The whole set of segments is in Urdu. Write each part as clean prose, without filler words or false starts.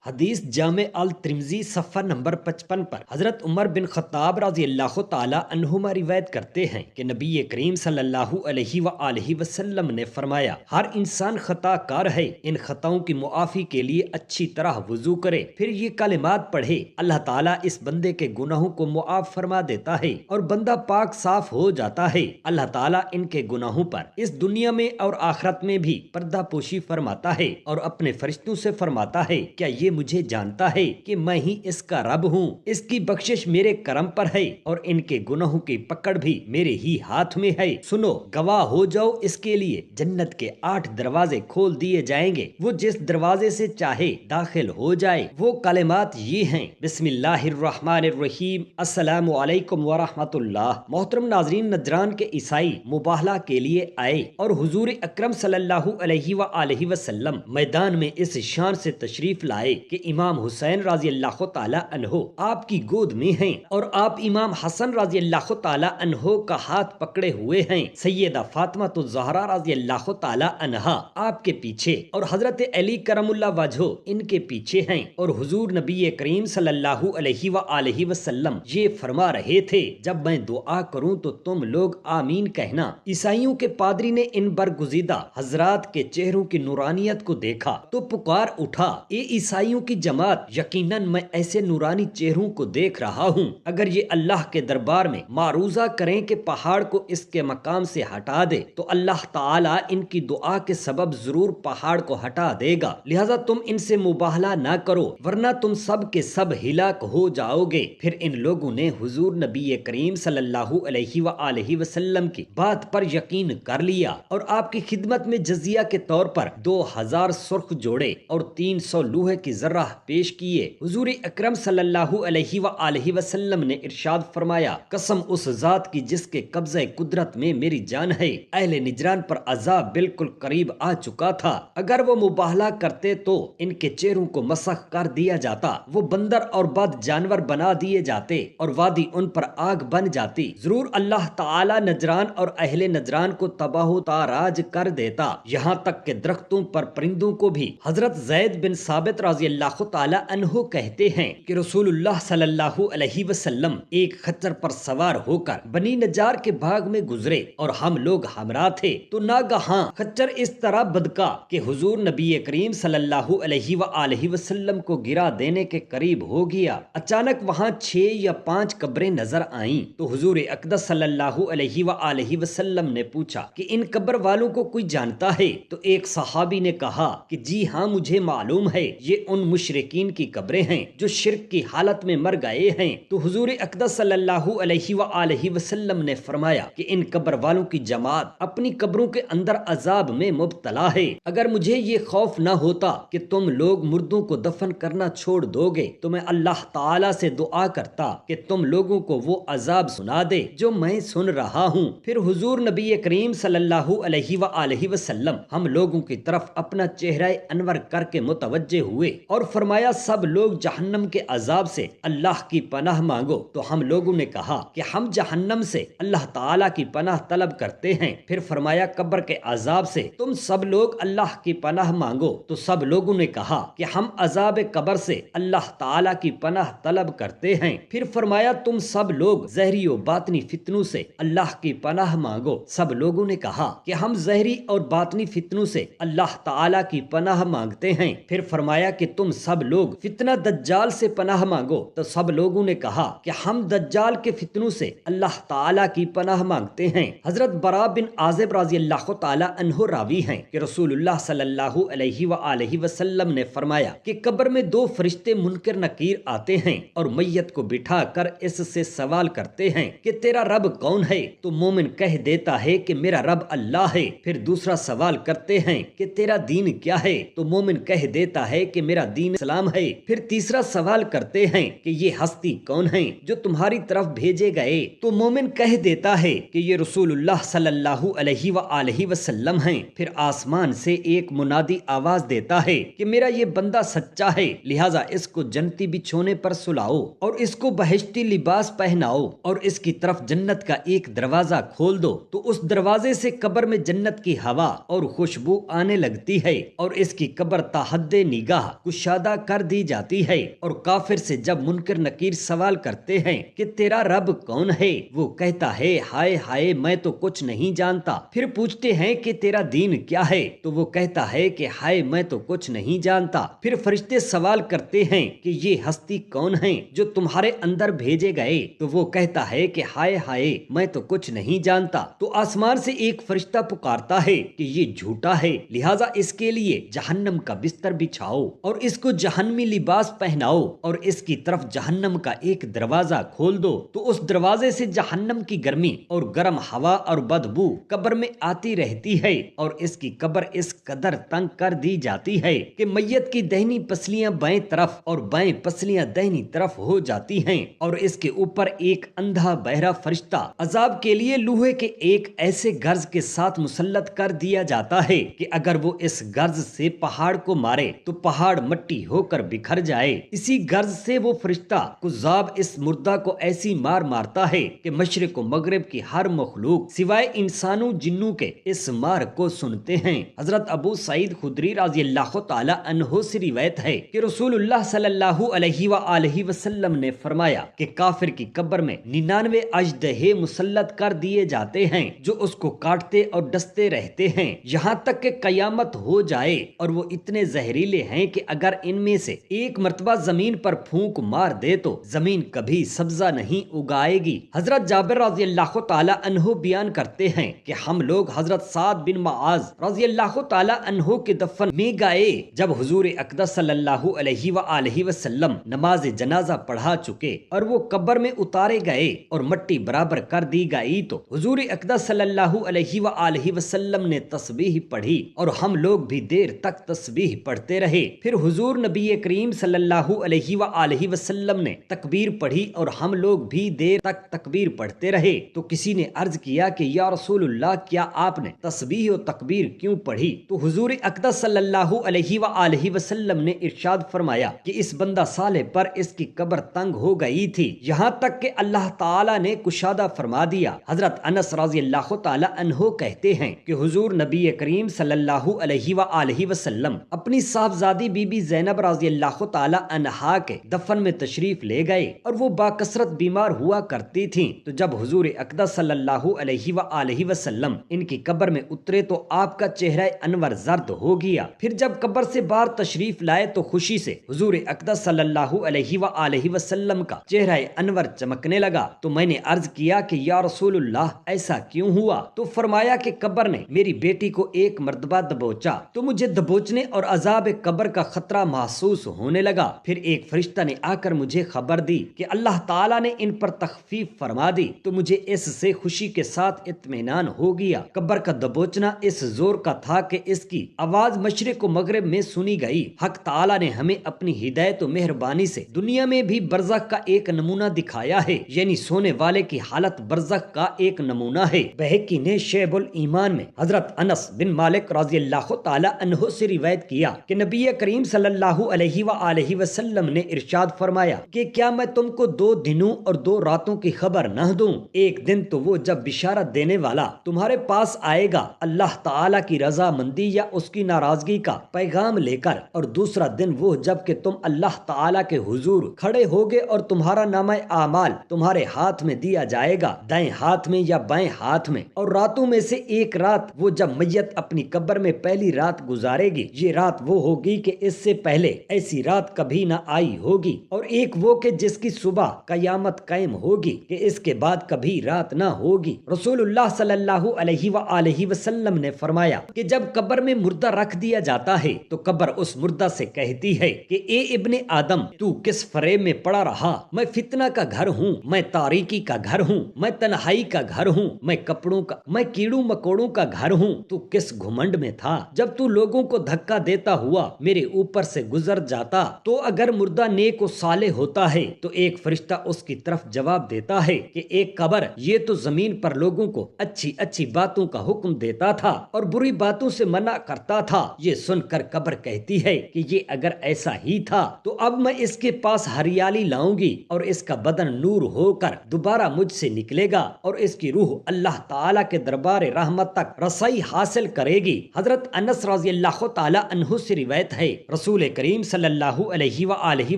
حدیث جامع الترمذی صفحہ نمبر 55 پر حضرت عمر بن خطاب رضی اللہ تعالی عنہما روایت کرتے ہیں کہ نبی کریم صلی اللہ علیہ وآلہ وسلم نے فرمایا، ہر انسان خطا کار ہے، ان خطاؤں کی معافی کے لیے اچھی طرح وضو کرے، پھر یہ کلمات پڑھے، اللہ تعالیٰ اس بندے کے گناہوں کو معاف فرما دیتا ہے اور بندہ پاک صاف ہو جاتا ہے۔ اللہ تعالیٰ ان کے گناہوں پر اس دنیا میں اور آخرت میں بھی پردہ پوشی فرماتا ہے اور اپنے فرشتوں سے فرماتا ہے، کیا یہ مجھے جانتا ہے کہ میں ہی اس کا رب ہوں؟ اس کی بخشش میرے کرم پر ہے اور ان کے گناہوں کی پکڑ بھی میرے ہی ہاتھ میں ہے۔ سنو، گواہ ہو جاؤ، اس کے لیے جنت کے 8 دروازے کھول دیے جائیں گے، وہ جس دروازے سے چاہے داخل ہو جائے۔ وہ کلمات یہ ہیں: بسم اللہ الرحمن الرحیم، السلام علیکم ورحمۃ اللہ۔ محترم ناظرین، نجران کے عیسائی مباہلہ کے لیے آئے اور حضور اکرم صلی اللہ علیہ وآلہ وسلم میدان میں اس شان سے تشریف لائے کہ امام حسین رضی اللہ تعالی عنہ آپ کی گود میں ہیں اور آپ امام حسن رضی اللہ تعالی عنہ کا ہاتھ پکڑے ہوئے ہیں۔ سیدہ فاطمہ الزہرا رضی اللہ تعالی عنہا آپ کے پیچھے اور حضرت علی کرم اللہ وجہہ ان کے پیچھے ہیں، اور حضور نبی کریم صلی اللہ علیہ وآلہ وسلم یہ فرما رہے تھے، جب میں دعا کروں تو تم لوگ آمین کہنا۔ عیسائیوں کے پادری نے ان برگزیدہ حضرات کے چہروں کی نورانیت کو دیکھا تو پکار اٹھا، اے عیسائیوں کی جماعت، یقیناً میں ایسے نورانی چہروں کو دیکھ رہا ہوں، اگر یہ اللہ کے دربار میں معروضہ کریں کہ پہاڑ کو اس کے مقام سے ہٹا دے تو اللہ تعالیٰ ان کی دعا کے سبب ضرور پہاڑ کو ہٹا دے گا، لہذا تم ان سے مباہلہ نہ کرو ورنہ تم سب کے سب ہلاک ہو جاؤ گے۔ پھر ان لوگوں نے حضور نبی کریم صلی اللہ علیہ وآلہ وسلم کی بات پر یقین کر لیا اور آپ کی خدمت میں جزیہ کے طور پر 2000 سرخ جوڑے اور 300 لوہے کی ذرہ پیش کیے۔ حضور اکرم صلی اللہ علیہ وآلہ وسلم نے ارشاد فرمایا، قسم اس ذات کی جس کے قبضہ قدرت میں میری جان ہے، اہل نجران پر عذاب بالکل قریب آ چکا تھا، اگر وہ مباہلہ کرتے تو ان کے چہروں کو مسخ کر دیا جاتا، وہ بندر اور بد جانور بنا دیے جاتے اور وادی ان پر آگ بن جاتی، ضرور اللہ تعالی نجران اور اہل نجران کو تباہ و تاراج کر دیتا، یہاں تک کہ درختوں پر پرندوں کو بھی۔ حضرت زید بن ثابت رضی اللہ تعالی عنہ کہتے ہیں کہ رسول اللہ صلی اللہ علیہ وسلم ایک خچر پر سوار ہو کر بنی نجار کے باغ میں گزرے اور ہم لوگ ہمراہ تھے، تو ناگہاں خچر اس طرح بدکا کہ حضور نبی کریم صلی اللہ علیہ وآلہ وسلم کو گرا دینے کے قریب ہو گیا۔ اچانک وہاں 6 یا 5 قبریں نظر آئیں تو حضور اقدس صلی اللہ علیہ وآلہ وسلم نے پوچھا کہ ان قبر والوں کو کوئی جانتا ہے؟ تو ایک صحابی نے کہا کہ جی ہاں، مجھے معلوم ہے، یہ ان مشرکین کی قبریں ہیں جو شرک کی حالت میں مر گئے ہیں۔ تو حضور اقدس صلی اللہ علیہ وآلہ وسلم نے فرمایا کہ ان قبر والوں کی جماعت اپنی قبروں کے اندر عذاب میں مبتلا ہے، اگر مجھے یہ خوف نہ ہوتا کہ تم لوگ مردوں کو دفن کرنا چھوڑ دو گے تو میں اللہ تعالی سے دعا کرتا کہ تم لوگوں کو وہ عذاب سنا دے جو میں سن رہا ہوں۔ پھر حضور نبی کریم صلی اللہ علیہ وآلہ وسلم ہم لوگوں کی طرف اپنا چہرہ انور کر کے متوجہ ہوئے اور فرمایا، سب لوگ جہنم کے عذاب سے اللہ کی پناہ مانگو۔ تو ہم لوگوں نے کہا کہ ہم جہنم سے اللہ تعالیٰ کی پناہ طلب کرتے ہیں۔ پھر فرمایا، قبر کے عذاب سے تم سب لوگ اللہ کی پناہ مانگو۔ تو سب لوگوں نے کہا کہ ہم عذاب قبر سے اللہ تعالیٰ کی پناہ طلب کرتے ہیں۔ پھر فرمایا، تم سب لوگ ظاہری و باطنی فتنوں سے اللہ کی پناہ مانگو۔ سب لوگوں نے کہا کہ ہم ظاہری اور باطنی فتنوں سے اللہ تعالیٰ کی پناہ مانگتے ہیں۔ پھر فرمایا کہ تم سب لوگ فتنہ دجال سے پناہ مانگو۔ تو سب لوگوں نے کہا کہ ہم دجال کے فتنوں سے اللہ تعالیٰ کی پناہ مانگتے ہیں۔ حضرت براء بن عازب رضی اللہ تعالی عنہ راوی ہیں کہ رسول اللہ صلی اللہ علیہ وآلہ وسلم نے فرمایا کہ قبر میں 2 فرشتے منکر نکیر آتے ہیں اور میت کو بٹھا کر اس سے سوال کرتے ہیں کہ تیرا رب کون ہے؟ تو مومن کہہ دیتا ہے کہ میرا رب اللہ ہے۔ پھر دوسرا سوال کرتے ہیں کہ تیرا دین کیا ہے؟ تو مومن کہہ دیتا ہے کہ میرا دین اسلام ہے۔ پھر تیسرا سوال کرتے ہیں کہ یہ ہستی کون ہیں جو تمہاری طرف بھیجے گئے؟ تو مومن کہہ دیتا ہے کہ یہ رسول اللہ صلی اللہ علیہ وآلہ وسلم ہیں۔ پھر آسمان سے ایک منادی آواز دیتا ہے کہ میرا یہ بندہ سچا ہے، لہٰذا اس کو جنتی بچھونے پر سلاؤ اور اس کو بہشتی لباس پہناؤ اور اس کی طرف جنت کا ایک دروازہ کھول دو، تو اس دروازے سے قبر میں جنت کی ہوا اور خوشبو آنے لگتی ہے اور اس کی قبر تا حد نگاہ کچھ کشادہ کر دی جاتی ہے، اور کافر سے جب منکر نکیر سوال کرتے ہیں کہ تیرا رب کون ہے، وہ کہتا ہے ہائے ہائے میں تو کچھ نہیں جانتا۔ پھر پوچھتے ہیں کہ تیرا دین کیا ہے، تو وہ کہتا ہے کہ ہائے میں تو کچھ نہیں جانتا۔ پھر فرشتے سوال کرتے ہیں کہ یہ ہستی کون ہیں جو تمہارے اندر بھیجے گئے، تو وہ کہتا ہے کہ ہائے ہائے میں تو کچھ نہیں جانتا۔ تو آسمان سے ایک فرشتہ پکارتا ہے کہ یہ جھوٹا ہے، لہٰذا اس کے لیے جہنم کا بستر بچھاؤ اور اس کو جہنمی لباس پہناؤ اور اس کی طرف جہنم کا ایک دروازہ کھول دو، تو اس دروازے سے جہنم کی گرمی اور گرم ہوا اور بدبو قبر میں آتی رہتی ہے، اور اس کی قبر اس قدر تنگ کر دی جاتی ہے کہ میت کی دہنی پسلیاں بائیں طرف اور بائیں پسلیاں دہنی طرف ہو جاتی ہیں، اور اس کے اوپر ایک اندھا بہرا فرشتہ عذاب کے لیے لوہے کے ایک ایسے گرز کے ساتھ مسلط کر دیا جاتا ہے کہ اگر وہ اس گرز سے پہاڑ کو مارے تو پہاڑ مٹی ہو کر بکھر جائے۔ اسی غرض سے وہ فرشتہ کذاب اس مردہ کو ایسی مار مارتا ہے کہ مشرق و مغرب کی ہر مخلوق سوائے انسانوں جنوں کے اس مار کو سنتے ہیں۔ حضرت ابو سعید خدری رضی اللہ تعالی عنہ سے روایت ہے کہ رسول اللہ صلی اللہ علیہ وآلہ وسلم نے فرمایا کہ کافر کی قبر میں 99 اژدہے مسلط کر دیے جاتے ہیں جو اس کو کاٹتے اور ڈستے رہتے ہیں یہاں تک کہ قیامت ہو جائے، اور وہ اتنے زہریلے ہیں کہ اگر ان میں سے ایک مرتبہ زمین پر پھونک مار دے تو زمین کبھی سبزہ نہیں اگائے گی۔ حضرت جابر رضی اللہ تعالی عنہ بیان کرتے ہیں کہ ہم لوگ حضرت سعد بن معاذ رضی اللہ تعالی عنہ کے دفن میں گئے جب حضور اقدس صلی اللہ علیہ وآلہ وسلم نماز جنازہ پڑھا چکے اور وہ قبر میں اتارے گئے اور مٹی برابر کر دی گئی، تو حضور اقدس صلی اللہ علیہ وآلہ وسلم نے تسبیح پڑھی اور ہم لوگ بھی دیر تک تسبیح پڑھتے رہے۔ پھر حضور نبی کریم صلی اللہ علیہ وآلہ وسلم نے تکبیر پڑھی اور ہم لوگ بھی دیر تک تکبیر پڑھتے رہے، تو کسی نے عرض کیا کہ یا رسول اللہ کیا آپ نے تسبیح و تکبیر کیوں پڑھی؟ تو حضور اقدس صلی اللہ علیہ وآلہ وسلم نے ارشاد فرمایا کہ اس بندہ صالح پر اس کی قبر تنگ ہو گئی تھی یہاں تک کہ اللہ تعالی نے کشادہ فرما دیا۔ حضرت انس رضی اللہ تعالی عنہ کہتے ہیں کہ حضور نبی کریم صلی اللہ علیہ وآلہ وسلم اپنی صاحبزادی بی بی زینب رضی اللہ تعالی عنہا کے دفن میں تشریف لے گئے اور وہ باکثرت بیمار ہوا کرتی تھیں، تو جب حضور اقدس صلی اللہ علیہ وآلہ وسلم ان کی قبر میں اترے تو آپ کا چہرہ انور زرد ہو گیا۔ پھر جب قبر سے باہر تشریف لائے تو خوشی سے حضور اقدس صلی اللہ علیہ وآلہ وسلم کا چہرہ انور چمکنے لگا، تو میں نے عرض کیا کہ یا رسول اللہ ایسا کیوں ہوا؟ تو فرمایا کہ قبر نے میری بیٹی کو ایک مرتبہ دبوچا تو مجھے دبوچنے اور عذاب قبر کا خطرہ محسوس ہونے لگا۔ پھر ایک فرشتہ نے آ کر مجھے خبر دی کہ اللہ تعالیٰ نے ان پر تخفیف فرما دی، تو مجھے اس سے خوشی کے ساتھ اطمینان ہو گیا۔ قبر کا دبوچنا اس زور کا تھا کہ اس کی آواز مشرق و مغرب میں سنی گئی۔ حق تعالیٰ نے ہمیں اپنی ہدایت و مہربانی سے دنیا میں بھی برزخ کا ایک نمونہ دکھایا ہے، یعنی سونے والے کی حالت برزخ کا ایک نمونہ ہے۔ بہقی نے شعب الایمان میں حضرت انس بن مالک رضی اللہ تعالی عنہ سے روایت کیا کہ نبی کریم صلی اللہ علیہ وآلہ وسلم نے ارشاد فرمایا کہ کیا میں تم کو 2 دنوں اور 2 راتوں کی خبر نہ دوں؟ ایک دن تو وہ جب بشارت دینے والا تمہارے پاس آئے گا اللہ تعالیٰ کی رضا مندی یا اس کی ناراضگی کا پیغام لے کر، اور دوسرا دن وہ جب کہ تم اللہ تعالیٰ کے حضور کھڑے ہوگے اور تمہارا نامہ اعمال تمہارے ہاتھ میں دیا جائے گا، دائیں ہاتھ میں یا بائیں ہاتھ میں۔ اور راتوں میں سے ایک رات وہ جب میت اپنی قبر میں پہلی رات گزارے گی، یہ رات وہ ہوگی کہ اس سے پہلے ایسی رات کبھی نہ آئی ہوگی، اور ایک وہ کہ جس کی صبح قیامت قائم ہوگی کہ اس کے بعد کبھی رات نہ ہوگی۔ رسول اللہ صلی اللہ علیہ وآلہ وسلم نے فرمایا کہ جب قبر میں مردہ رکھ دیا جاتا ہے تو قبر اس مردہ سے کہتی ہے کہ اے ابن آدم، تو کس فریب میں پڑا رہا؟ میں فتنہ کا گھر ہوں، میں تاریکی کا گھر ہوں، میں تنہائی کا گھر ہوں، میں کپڑوں کا، میں کیڑوں مکوڑوں کا گھر ہوں۔ تو کس گھمنڈ میں تھا جب تو لوگوں کو دھکا دیتا ہوا میرے اوپر سے گزر جاتا؟ تو اگر مردہ نیک و صالح ہوتا ہے تو ایک فرشتہ اس کی طرف جواب دیتا ہے کہ ایک قبر، یہ تو زمین پر لوگوں کو اچھی اچھی باتوں کا حکم دیتا تھا اور بری باتوں سے منع کرتا تھا۔ یہ سن کر قبر کہتی ہے کہ یہ اگر ایسا ہی تھا تو اب میں اس کے پاس ہریالی لاؤں گی اور اس کا بدن نور ہو کر دوبارہ مجھ سے نکلے گا اور اس کی روح اللہ تعالیٰ کے دربار رحمت تک رسائی حاصل کرے گی۔ حضرت انس رضی اللہ تعالی عنہ سے روایت ہے رسول کریم صلی اللہ علیہ وآلہ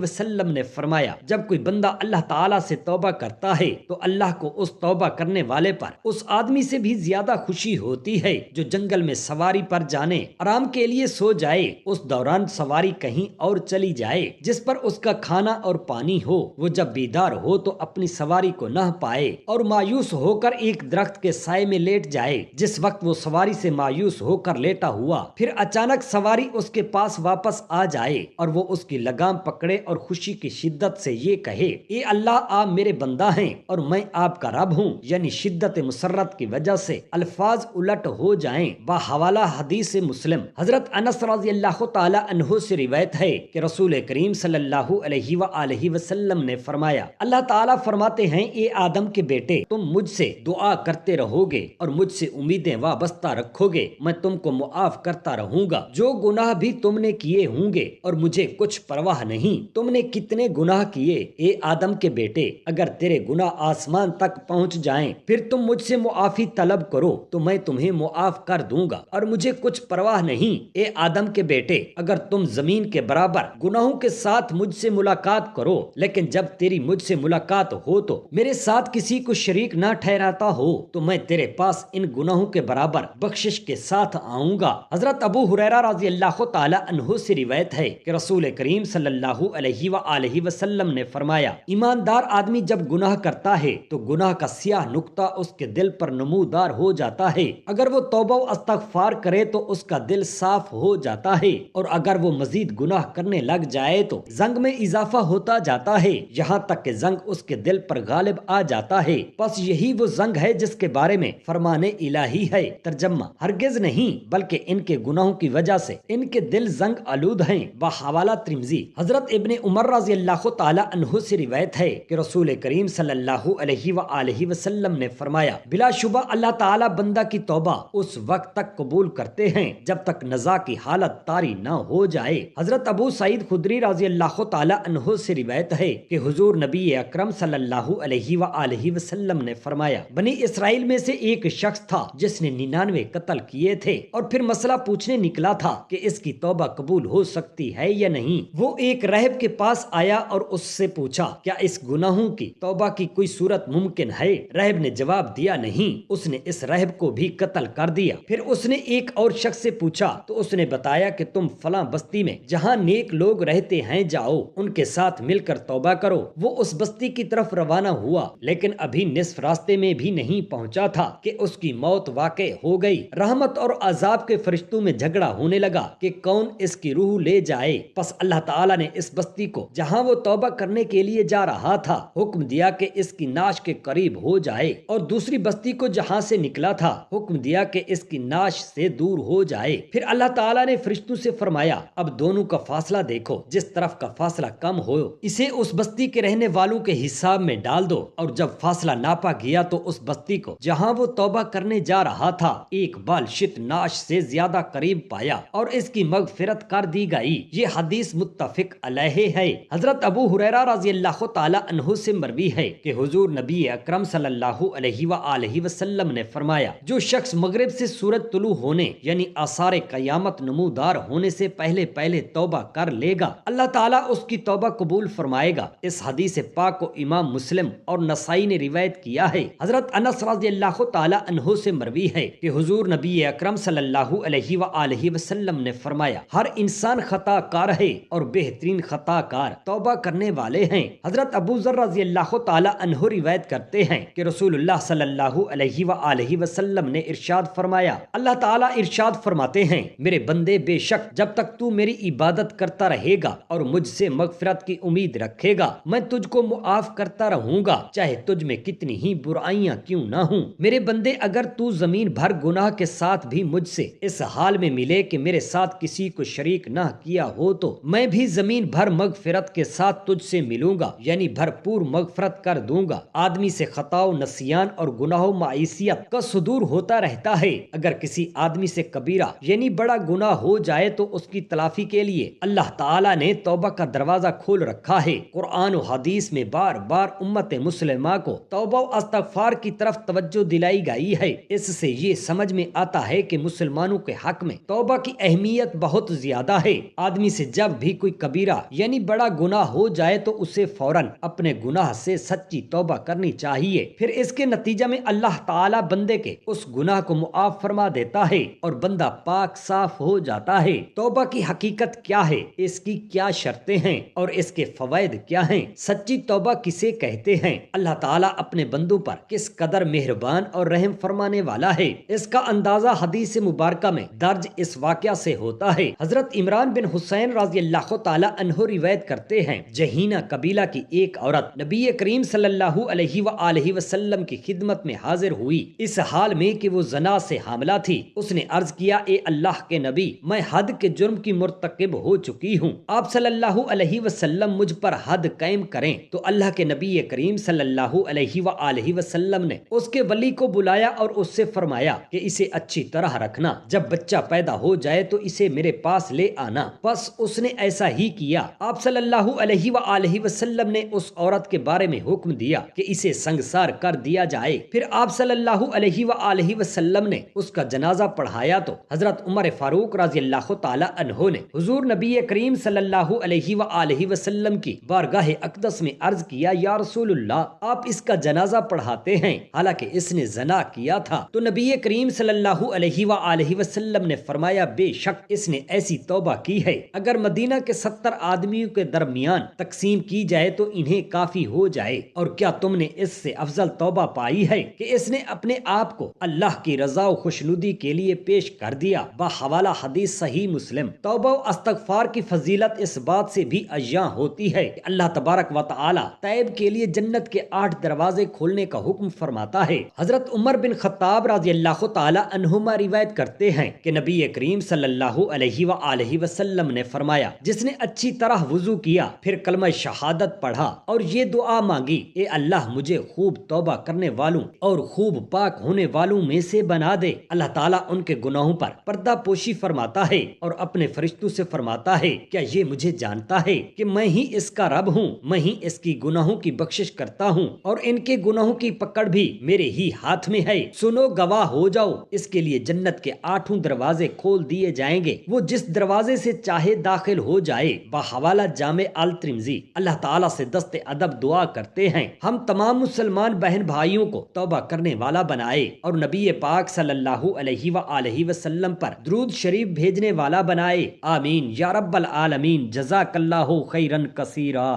وسلم نے فرمایا جب کوئی بندہ اللہ تعالیٰ سے توبہ کرتا ہے تو اللہ کو اس توبہ کرنے والے پر اس آدمی سے بھی زیادہ خوشی ہوتی ہے جو جنگل میں سواری پر جانے آرام کے لیے سو جائے، اس دوران سواری کہیں اور چلی جائے جس پر اس کا کھانا اور پانی ہو، وہ جب بیدار ہو تو اپنی سواری کو نہ پائے اور مایوس ہو کر ایک درخت کے سائے میں لیٹ جائے۔ جس وقت وہ سواری سے مایوس ہو کر لیٹا ہوا پھر اچانک سواری اس کے پاس واپس آ جائے اور وہ اس کی لگام پکڑے اور خوشی کی شدت سے یہ کہے، اے اللہ آپ میرے بندہ ہیں اور میں آپ کا رب ہوں، یعنی شدت مسرت کی وجہ سے الفاظ الٹ ہو جائیں۔ بحوالہ حدیث مسلم حضرت انس رضی اللہ تعالی عنہ سے روایت ہے کہ رسول کریم صلی اللہ علیہ وآلہ وسلم نے فرمایا، اللہ تعالیٰ فرماتے ہیں، اے آدم کے بیٹے، تم مجھ سے دعا کرتے رہو گے اور مجھ سے امیدیں وابستہ رکھو گے، میں تم کو معاف کرتا رہوں گا جو گناہ بھی تم نے کیے ہوں گے اور مجھے کچھ پرواہ نہیں تم نے کتنے گناہ کیے۔ اے آدم کے بیٹے، اگر تیرے گناہ آسمان تک پہنچ جائیں پھر تم مجھ سے معافی طلب کرو تو میں تمہیں معاف کر دوں گا اور مجھے کچھ پرواہ نہیں۔ اے آدم کے بیٹے، اگر تم زمین کے برابر گناہوں کے ساتھ مجھ سے ملاقات کرو لیکن جب تیری مجھ سے ملاقات ہو تو میرے ساتھ کسی کو شریک نہ ٹھہراتا ہو تو میں تیرے پاس ان گناہوں کے برابر بخشش کے ساتھ آؤں گا۔ حضرت ابو ہریرہ رضی اللہ تعالی عنہ سے روایت ہے کہ رسول کریم صلی اللہ علیہ وآلہ وسلم نے فرمایا، ایماندار آدمی جب گناہ کرتا ہے تو گناہ کا سیاہ نقطہ اس کے دل پر نمودار ہو جاتا ہے، اگر وہ توبہ و استغفار کرے تو اس کا دل صاف ہو جاتا ہے اور اگر وہ مزید گناہ کرنے لگ جائے تو زنگ میں اضافہ ہوتا جاتا ہے یہاں تک کہ زنگ اس کے دل پر غالب آ جاتا ہے۔ بس یہی وہ زنگ ہے جس کے بارے میں فرمان الہی ہے۔ ترجمہ، ہرگز نہیں بلکہ ان کے گناہوں کی وجہ سے ان کے دل زنگ آلود ہیں۔ بحوالہ ترمذی حضرت ابن عمر رضی اللہ تعالی عنہ سے روایت ہے کہ رسول کریم صلی اللہ علیہ وآلہ وسلم نے فرمایا، بلا شبہ اللہ تعالی بندہ کی توبہ اس وقت تک قبول کرتے ہیں جب تک نزاع کی حالت طاری نہ ہو جائے۔ حضرت ابو سعید خدری رضی اللہ تعالی عنہ سے روایت ہے کہ حضور نبی اکرم صلی اللہ علیہ وآلہ وسلم نے فرمایا، بنی اسرائیل میں سے ایک شخص تھا جس نے 99 قتل کیے تھے اور پھر مسئلہ پوچھنے نکلا تھا کہ اس کی توبہ قبول ہو سکتی ہے یا نہیں۔ وہ ایک راہب کے پاس آیا اور اس سے پوچھا، کیا اس گناہوں کی توبہ کی کوئی صورت ممکن ہے؟ راہب نے جواب دیا، نہیں۔ اس نے اس راہب کو بھی قتل کر دیا۔ پھر اس نے ایک اور شخص سے پوچھا تو اس نے بتایا کہ تم فلاں بستی میں جہاں نیک لوگ رہتے ہیں جاؤ، ان کے ساتھ مل کر توبہ کرو۔ وہ اس بستی کی طرف روانہ ہوا لیکن ابھی نصف راستے میں بھی نہیں پہنچا تھا کہ اس کی موت واقع ہو گئی۔ رحمت اور عذاب کے فرشتوں میں جھگڑا ہونے لگا کہ کون اس کی روح لے جائے۔ پس اللہ تعالیٰ نے اس بستی کو جہاں وہ توبہ کرنے کے لیے جا رہا تھا حکم دیا کہ اس کی ناش کے قریب ہو جائے، اور دوسری بستی کو جہاں سے نکلا تھا حکم دیا کہ اس کی ناش سے دور ہو جائے۔ پھر اللہ تعالیٰ نے فرشتوں سے فرمایا، اب دونوں کا فاصلہ دیکھو، جس طرف کا فاصلہ کم ہو اسے اس بستی کے رہنے والوں کے حساب میں ڈال دو، اور جب فاصلہ ناپا گیا تو اس بستی کو جہاں وہ توبہ کرنے جا رہا تھا ایک بال شت ناش سے زیادہ قریب پایا اور اس کی مغفرت کر دی گئی۔ یہ حدیث متفق علیہ ہے۔ حضرت ابو ہریرہ رضی اللہ تعالی عنہ سے مروی ہے کہ حضور نبی اکرم صلی اللہ علیہ وآلہ وسلم نے فرمایا، جو شخص مغرب سے سورج طلوع ہونے یعنی آثار قیامت نمودار ہونے سے پہلے توبہ کر لے گا اللہ تعالیٰ اس کی توبہ قبول فرمائے گا۔ اس حدیث پاک کو امام مسلم اور نسائی نے روایت کیا ہے۔ حضرت انس رضی اللہ تعالی عنہ سے مروی ہے کہ حضور نبی اکرم صلی اللہ علیہ وآلہ وسلم نے فرمایا، ہر انسان خطا کار ہے اور بہترین خطا کار توبہ کرنے والے ہیں۔ حضرت ابو ذر رضی اللہ تعالی عنہ روایت کرتے ہیں کہ رسول اللہ صلی اللہ علیہ وآلہ وسلم نے ارشاد فرمایا، اللہ تعالیٰ ارشاد فرماتے ہیں، میرے بندے بے شک جب تک تو میری عبادت کرتا رہے گا اور مجھ سے مغفرت کی امید رکھے گا میں تجھ کو معاف کرتا رہوں گا، چاہے تجھ میں کتنی ہی برائیاں کیوں نہ ہوں۔ میرے بندے اگر تو زمین بھر گناہ کے ساتھ بھی مجھ سے اس حال میں ملے کہ میرے ساتھ کسی کو شریک نہ کیا ہو تو میں بھی زمین بھر مغفرت کے ساتھ تجھ سے ملوں گا، یعنی بھرپور مغفرت کر دوں گا۔ آدمی سے خطا و نسیان اور گناہ و معیشیت کا صدور ہوتا رہتا ہے، اگر کسی آدمی سے کبیرہ یعنی بڑا گناہ ہو جائے تو اس کی تلافی کے لیے اللہ تعالیٰ نے توبہ کا دروازہ کھول رکھا ہے۔ قرآن و حدیث میں بار بار امت مسلمہ کو توبہ و استغفار کی طرف توجہ دلائی گئی ہے۔ اس سے یہ سمجھ میں آتا ہے کہ مسلمانوں کے حق میں توبہ کی اہمیت بہت زیادہ ہے ہے آدمی سے جب بھی کوئی کبیرہ یعنی بڑا گناہ ہو جائے تو اسے فوراً اپنے گناہ سے سچی توبہ کرنی چاہیے، پھر اس کے نتیجہ میں اللہ تعالیٰ بندے کے اس گناہ کو معاف فرما دیتا ہے اور بندہ پاک صاف ہو جاتا ہے۔ توبہ کی حقیقت کیا ہے، اس کی کیا شرطیں ہیں اور اس کے فوائد کیا ہیں؟ سچی توبہ کسے کہتے ہیں؟ اللہ تعالیٰ اپنے بندوں پر کس قدر مہربان اور رحم فرمانے والا ہے، اس کا اندازہ حدیث مبارکہ میں درج اس واقعہ سے ہوتا ہے۔ حضرت عمران بن حسین رضی اللہ تعالیٰ عنہ روایت کرتے ہیں، جہینہ قبیلہ کی ایک عورت نبی کریم صلی اللہ علیہ وآلہ وسلم کی خدمت میں حاضر ہوئی، اس حال میں کہ وہ زنا سے حاملہ تھی۔ اس نے عرض کیا، اے اللہ کے نبی، میں حد کے جرم کی مرتکب ہو چکی ہوں، آپ صلی اللہ علیہ وسلم مجھ پر حد قائم کریں۔ تو اللہ کے نبی کریم صلی اللہ علیہ وآلہ وسلم نے اس کے ولی کو بلایا اور اس سے فرمایا کہ اسے اچھی طرح رکھنا، جب بچہ پیدا ہو جائے تو اسے میرے پاس لے آنا۔ بس اس نے ایسا ہی کیا۔ آپ صلی اللہ علیہ وآلہ وسلم نے اس عورت کے بارے میں حکم دیا کہ اسے سنگسار کر دیا جائے۔ پھر آپ صلی اللہ علیہ وآلہ وسلم نے اس کا جنازہ پڑھایا تو حضرت عمر فاروق رضی اللہ تعالی عنہ نے حضور نبی کریم صلی اللہ علیہ وآلہ وسلم کی بارگاہ اقدس میں عرض کیا، یا رسول اللہ، آپ اس کا جنازہ پڑھاتے ہیں حالانکہ اس نے زنا کیا تھا؟ تو نبی کریم صلی اللہ علیہ وآلہ وسلم نے فرمایا، بے شک اس نے ایسی توبہ کی ہے، اگر مدینہ کے 70 آدمیوں کے درمیان تقسیم کی جائے تو انہیں کافی ہو جائے۔ اور کیا تم نے اس سے افضل توبہ پائی ہے کہ اس نے اپنے آپ کو اللہ کی رضا و خوشنودی کے لیے پیش کر دیا؟ بحوالہ حدیث صحیح مسلم۔ توبہ و استغفار کی فضیلت اس بات سے بھی عیاں ہوتی ہے کہ اللہ تبارک و تعالی تائب کے لیے جنت کے 8 دروازے کھولنے کا حکم فرماتا ہے۔ حضرت عمر بن خطاب رضی اللہ تعالی عنہما روایت کرتے ہیں کہ نبی کریم صلی اللہ علیہ وآلہ وسلم نے فرمایا، جس نے اچھی طرح وضو کیا، پھر کلمہ شہادت پڑھا اور یہ دعا مانگی، اے اللہ مجھے خوب توبہ کرنے والوں اور خوب پاک ہونے والوں میں سے بنا دے، اللہ تعالیٰ ان کے گناہوں پر پردہ پوشی فرماتا ہے اور اپنے فرشتوں سے فرماتا ہے، کیا یہ مجھے جانتا ہے کہ میں ہی اس کا رب ہوں، میں ہی اس کی گناہوں کی بخشش کرتا ہوں اور ان کے گناہوں کی پکڑ بھی میرے ہی ہاتھ میں ہے، سنو گواہ ہو جاؤ، اس کے لیے جنت کے 8 دروازے کھول دیے جائیں گے، وہ جس دروازے سے چاہے داخل ہو جائے۔ بحوالہ جامع الترمذی۔ اللہ تعالیٰ سے دست ادب دعا کرتے ہیں ہم تمام مسلمان بہن بھائیوں کو توبہ کرنے والا بنائے اور نبی پاک صلی اللہ علیہ وآلہ وسلم پر درود شریف بھیجنے والا بنائے، آمین یا رب العالمین۔ جزاک اللہ خیرا کثیرا۔